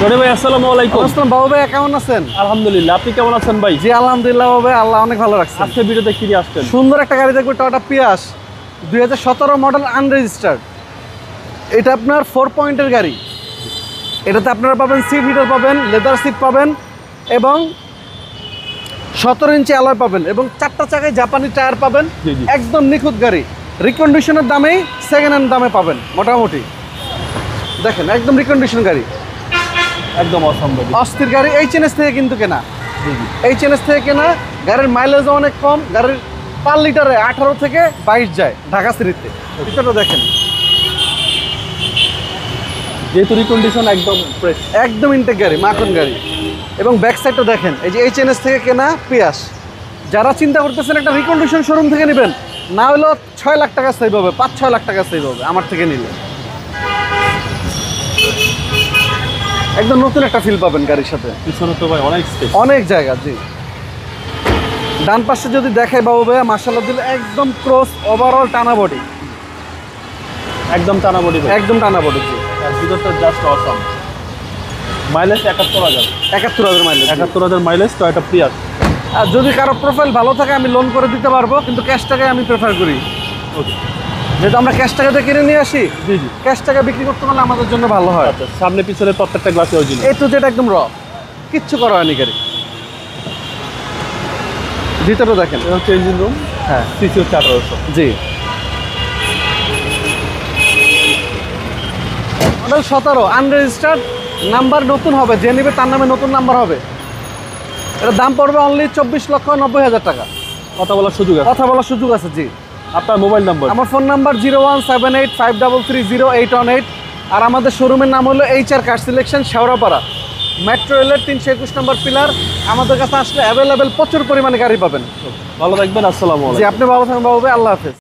রনি ভাই আসসালামু আলাইকুম। আসসালাম বাবু ভাই, কেমন আছেন? আলহামদুলিল্লাহ, আপনি কেমন আছেন ভাই? জি আলহামদুলিল্লাহ বাবু ভাই, আল্লাহ অনেক ভালো রাখছে। আজকে ভিডিওতে কি নিয়ে আসছেন? সুন্দর একটা গাড়ি দেখবো, টয়োটা পিয়াস 2017 মডেল আনরেজিস্টার্ড। এটা আপনার 4 পয়েন্টের গাড়ি। এটাতে আপনারা পাবেন সিট হিটার পাবেন, লেদার সিট পাবেন এবং 17 ইঞ্চি অ্যালয় পাবেন এবং 4টা চাকায় জাপানি টায়ার পাবেন। জি, জি। একদম নিখুঁত গাড়ি, রিকন্ডিশনের দামেই সেকেন্ড হ্যান্ড দামে পাবেন মোটামুটি। দেখেন একদম রিকন্ডিশন গাড়ি, একদম অসম্ভব। অস্থির গাড়ি। এইচএনএস থেকে কিন্তু কেনা, জি জি। এইচএনএস থেকে কেনা। গাড়ির মাইলেজও অনেক কম, গাড়ির পার লিটারে 18 থেকে 22 যায় ঢাকা সিটিতে। ভিতরটা দেখেন, যেহেতু রিকন্ডিশন একদম ফ্রেশ। একদম ইনটেক গাড়ি, মাখন গাড়ি। এবং ব্যাক সাইডটা দেখেন, এই যে এইচএনএস থেকে কেনা পিয়াস। যারা চিন্তা করতেছেন একটা রিকন্ডিশন শোরুম থেকে নেবেন, না হলেও 6 লাখ টাকা সেভ হবে, 5-6 লাখ টাকা সেভ হবে আমার থেকে নিলে। একদম নতুন একটা ফিল পাবেন গাড়ির সাথে। পিছনে তো ভাই অনেক স্পেস। অনেক জায়গা। জি, ডান পাশে যদি দেখাই বাবু ভাইয়া, মার্শাল্লাহ দিলে একদম ক্রস ওভারঅল টানা বডি, একদম টানা বডি ভাই। একদম টানা বডি। জি, আর ভিতরটা just awesome. Mileage 71,000। 71,000 mileage. 71,000 mileage Toyota Prius. আর যদি কারো প্রোফাইল ভালো থাকে আমি লোন করে দিতে পারবো, কিন্তু ক্যাশ টাকায় আমি প্রেফার করি। ওকে। যেহেতু আমরা ক্যাশ টাকাতে কিনে নিয়ে আসি, জি জি। ক্যাশ টাকা বিক্রি করতে পারলে আমাদের জন্য ভালো হয়। আচ্ছা, সামনে পিছনে প্রত্যেকটা গ্লাসে অরিজিনাল। এই তো যেটা একদম কিচ্ছু করা হয়নি গাড়ি। ভিতরে দেখেন। এটা হচ্ছে ইঞ্জিন রুম। হ্যাঁ, সিসি হচ্ছে 1800। জি। মডেল 17 আনরেজিস্টার্ড, নাম্বার নতুন হবে, যে নেবে তার নামে নতুন নাম্বার হবে। এটার দাম পড়বে অনলি 24,90,000 টাকা। কথা বলার সুযোগ আছে। কথা বলার সুযোগ আছে। জি, আপনার মোবাইল নাম্বার? আমার ফোন নাম্বার 01785330818। আর আমাদের শোরুমের নাম হলো HR car selection, Shewrapara, metro রেলের 321 নম্বর পিলার। আমাদের কাছে আসলে অ্যাভেলেবেল প্রচুর পরিমাণে গাড়ি পাবেন। ভালো থাকবেন। আসসালামু জি, আলাইকুম। আপনি ভালো থাকবেন বাবু ভাই, আল্লাহ হাফেজ।